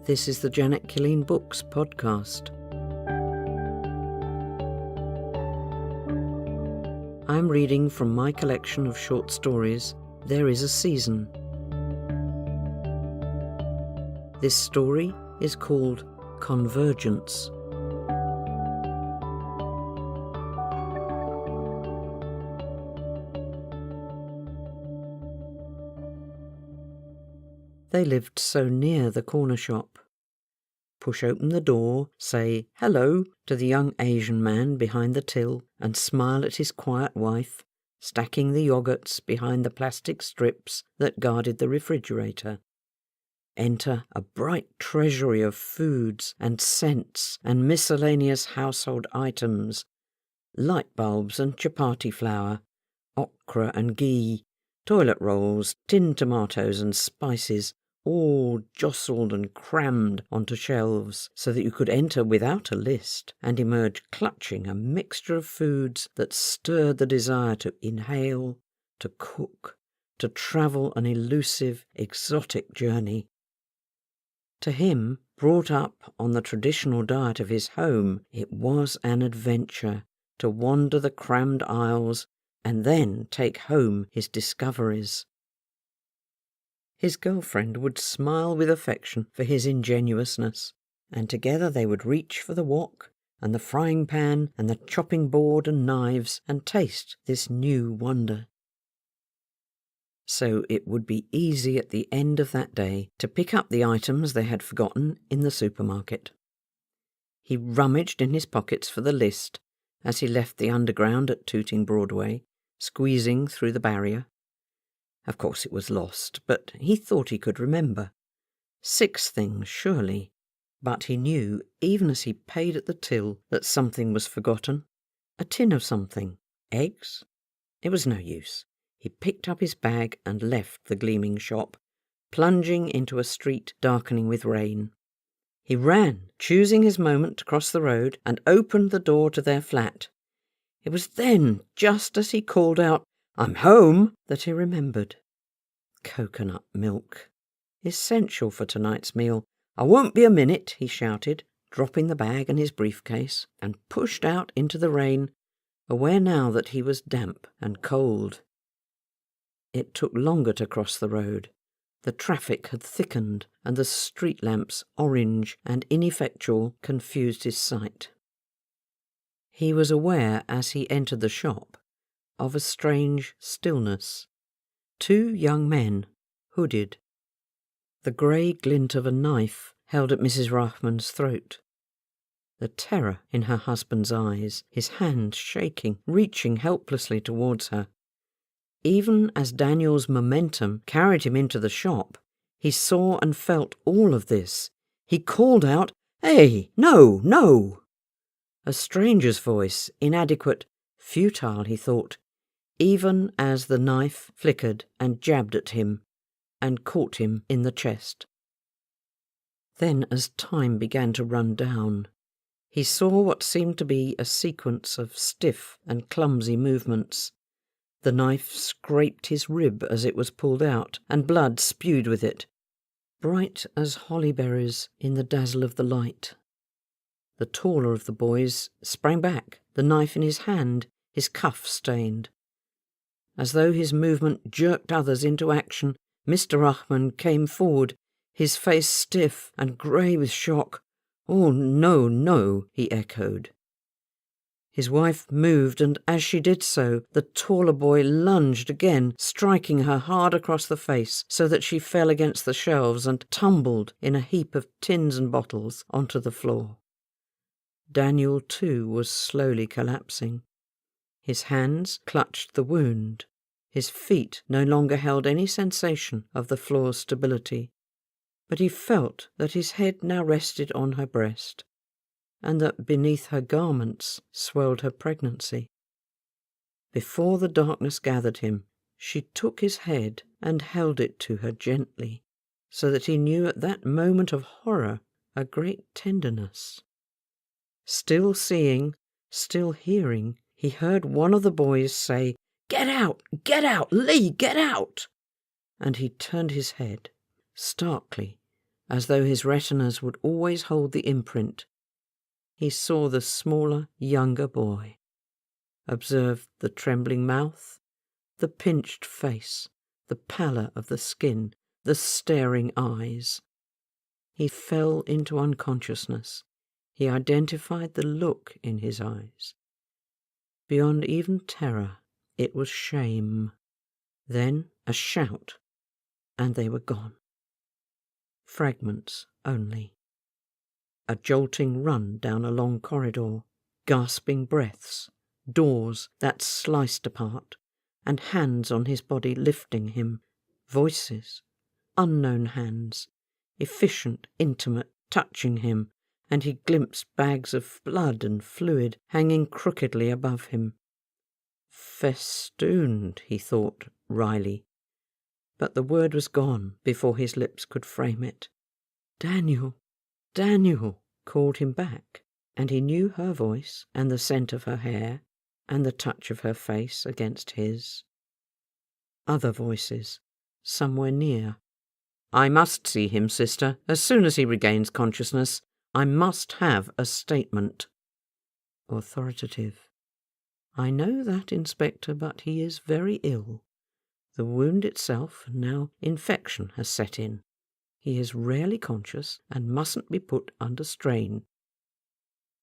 This is the Janet Killeen Books podcast. I'm reading from my collection of short stories, There Is a Season. This story is called Convergence. They lived so near the corner shop. Push open the door, say hello to the young Asian man behind the till, and smile at his quiet wife, stacking the yogurts behind the plastic strips that guarded the refrigerator. Enter a bright treasury of foods and scents and miscellaneous household items, light bulbs and chapati flour, okra and ghee, toilet rolls, tinned tomatoes and spices, all jostled and crammed onto shelves so that you could enter without a list and emerge clutching a mixture of foods that stirred the desire to inhale, to cook, to travel an elusive, exotic journey. To him, brought up on the traditional diet of his home, it was an adventure to wander the crammed aisles and then take home his discoveries. His girlfriend would smile with affection for his ingenuousness, and together they would reach for the wok and the frying pan and the chopping board and knives and taste this new wonder. So it would be easy at the end of that day to pick up the items they had forgotten in the supermarket. He rummaged in his pockets for the list as he left the underground at Tooting Broadway, squeezing through the barrier. Of course it was lost, but he thought he could remember. 6 things, surely. But he knew, even as he paid at the till, that something was forgotten. A tin of something. Eggs? It was no use. He picked up his bag and left the gleaming shop, plunging into a street darkening with rain. He ran, choosing his moment to cross the road, and opened the door to their flat. It was then, just as he called out, "I'm home," that he remembered. Coconut milk. Essential for tonight's meal. "I won't be a minute," he shouted, dropping the bag and his briefcase, and pushed out into the rain, aware now that he was damp and cold. It took longer to cross the road. The traffic had thickened, and the street lamps, orange and ineffectual, confused his sight. He was aware, as he entered the shop, of a strange stillness. 2 young men, hooded. The grey glint of a knife held at Mrs. Rahman's throat. The terror in her husband's eyes, his hand shaking, reaching helplessly towards her. Even as Daniel's momentum carried him into the shop, he saw and felt all of this. He called out, "Hey, no, no!" A stranger's voice, inadequate, futile, he thought, even as the knife flickered and jabbed at him and caught him in the chest. Then, as time began to run down, he saw what seemed to be a sequence of stiff and clumsy movements. The knife scraped his rib as it was pulled out, and blood spewed with it, bright as holly berries in the dazzle of the light. The taller of the boys sprang back, the knife in his hand, his cuff stained. As though his movement jerked others into action, Mr. Rahman came forward, his face stiff and grey with shock. "Oh, no, no," he echoed. His wife moved, and as she did so, the taller boy lunged again, striking her hard across the face so that she fell against the shelves and tumbled in a heap of tins and bottles onto the floor. Daniel, too, was slowly collapsing. His hands clutched the wound. His feet no longer held any sensation of the floor's stability, but he felt that his head now rested on her breast, and that beneath her garments swelled her pregnancy. Before the darkness gathered him, she took his head and held it to her gently, so that he knew at that moment of horror a great tenderness. Still seeing, still hearing, he heard one of the boys say, Get out, Lee, get out!" And he turned his head, starkly, as though his retinas would always hold the imprint. He saw the smaller, younger boy, observed the trembling mouth, the pinched face, the pallor of the skin, the staring eyes. He fell into unconsciousness. He identified the look in his eyes. Beyond even terror, it was shame. Then a shout, and they were gone. Fragments only. A jolting run down a long corridor, gasping breaths, doors that sliced apart, and hands on his body lifting him, voices, unknown hands, efficient, intimate, touching him, and he glimpsed bags of blood and fluid hanging crookedly above him. Festooned, he thought wryly, but the word was gone before his lips could frame it. Daniel, Daniel, called him back, and he knew her voice and the scent of her hair and the touch of her face against his. Other voices, somewhere near. I must see him, sister, as soon as he regains consciousness. I must have a statement. Authoritative. I know that, Inspector, but he is very ill. The wound itself, now infection has set in. He is rarely conscious and mustn't be put under strain.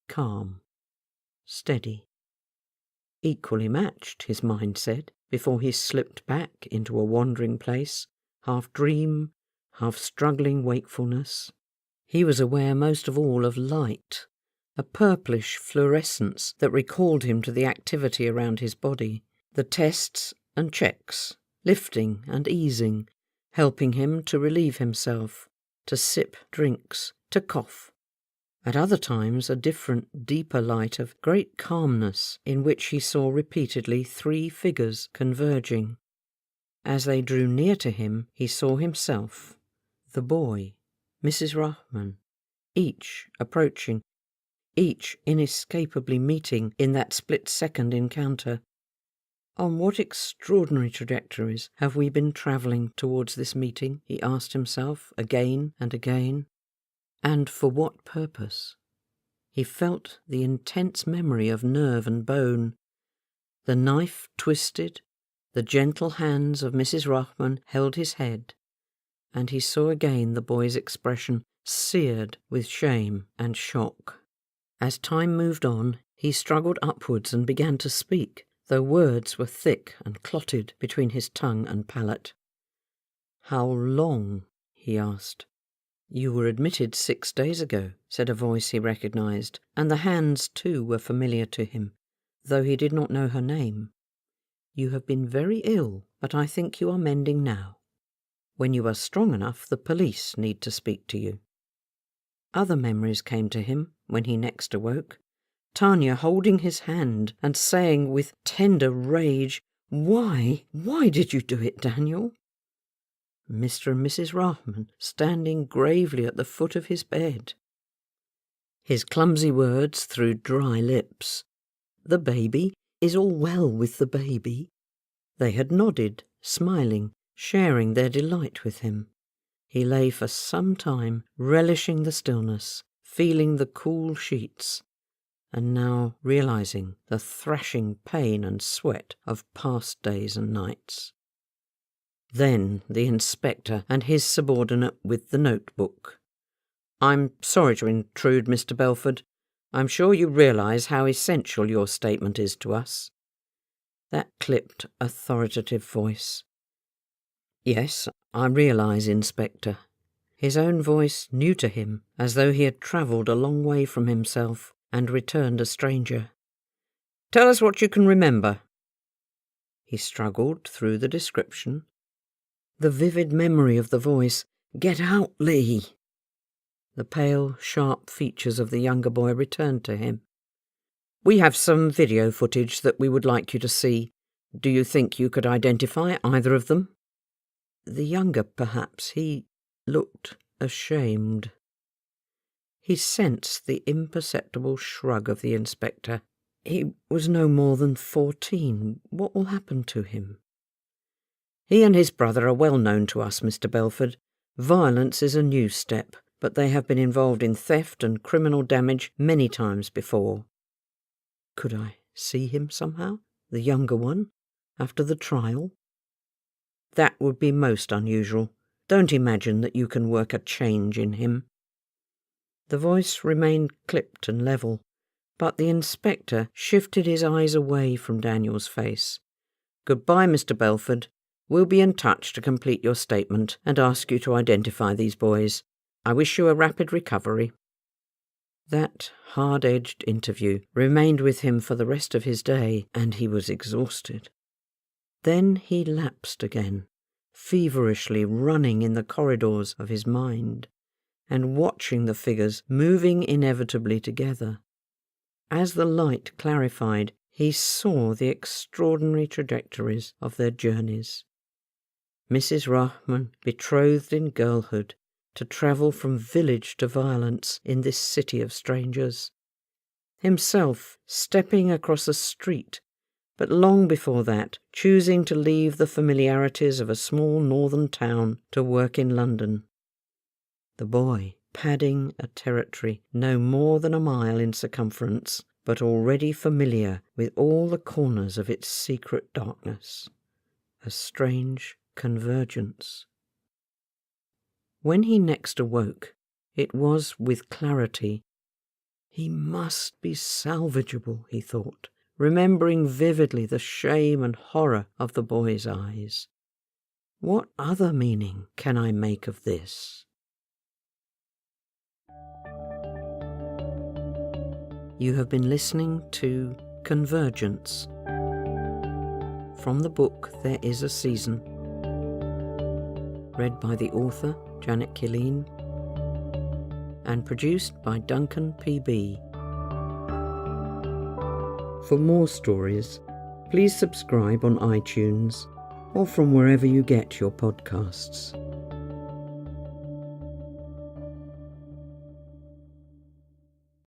Calm. Steady. Equally matched, his mind said, before he slipped back into a wandering place, half dream, half struggling wakefulness. He was aware most of all of light, a purplish fluorescence that recalled him to the activity around his body, the tests and checks, lifting and easing, helping him to relieve himself, to sip drinks, to cough. At other times a different, deeper light of great calmness in which he saw repeatedly 3 figures converging. As they drew near to him, he saw himself, the boy, Mrs. Rahman, each approaching, each inescapably meeting in that split-second encounter. On what extraordinary trajectories have we been travelling towards this meeting, he asked himself again and again. And for what purpose? He felt the intense memory of nerve and bone. The knife twisted, the gentle hands of Mrs. Rahman held his head, and he saw again the boy's expression seared with shame and shock. As time moved on, he struggled upwards and began to speak, though words were thick and clotted between his tongue and palate. "How long?" he asked. "You were admitted 6 days ago," said a voice he recognized, and the hands too were familiar to him, though he did not know her name. "You have been very ill, but I think you are mending now. When you are strong enough, the police need to speak to you." Other memories came to him when he next awoke. Tanya holding his hand and saying with tender rage, Why did you do it, Daniel?" Mr. and Mrs. Rahman standing gravely at the foot of his bed. His clumsy words through dry lips. "The baby? Is all well with the baby?" They had nodded, smiling, sharing their delight with him. He lay for some time, relishing the stillness, feeling the cool sheets, and now realizing the thrashing pain and sweat of past days and nights. Then the inspector and his subordinate with the notebook. "I'm sorry to intrude, Mr. Belford. I'm sure you realise how essential your statement is to us." That clipped, authoritative voice. "Yes, I realise, Inspector." His own voice new to him, as though he had travelled a long way from himself and returned a stranger. "Tell us what you can remember." He struggled through the description. The vivid memory of the voice, "Get out, Lee!" The pale, sharp features of the younger boy returned to him. "We have some video footage that we would like you to see. Do you think you could identify either of them?" The younger, perhaps. He looked ashamed. He sensed the imperceptible shrug of the inspector. He was no more than 14. What will happen to him? "He and his brother are well known to us, Mr. Belford. Violence is a new step, but they have been involved in theft and criminal damage many times before. Could I see him somehow, the younger one, after the trial? That would be most unusual. Don't imagine that you can work a change in him. The voice remained clipped and level, but the inspector shifted his eyes away from Daniel's face. Goodbye, Mr. Belford. We'll be in touch to complete your statement and ask you to identify these boys. I wish you a rapid recovery. That hard-edged interview remained with him for the rest of his day, and he was exhausted. Then he lapsed again, feverishly running in the corridors of his mind, and watching the figures moving inevitably together. As the light clarified, he saw the extraordinary trajectories of their journeys. Mrs. Rahman, betrothed in girlhood, to travel from village to violence in this city of strangers. Himself stepping across a street, but long before that choosing to leave the familiarities of a small northern town to work in London. The boy padding a territory no more than a mile in circumference, but already familiar with all the corners of its secret darkness. A strange convergence. When he next awoke, it was with clarity. He must be salvageable, he thought, remembering vividly the shame and horror of the boy's eyes. What other meaning can I make of this? You have been listening to Convergence, from the book There Is a Season, read by the author Janet Killeen and produced by Duncan P.B. For more stories, please subscribe on iTunes or from wherever you get your podcasts.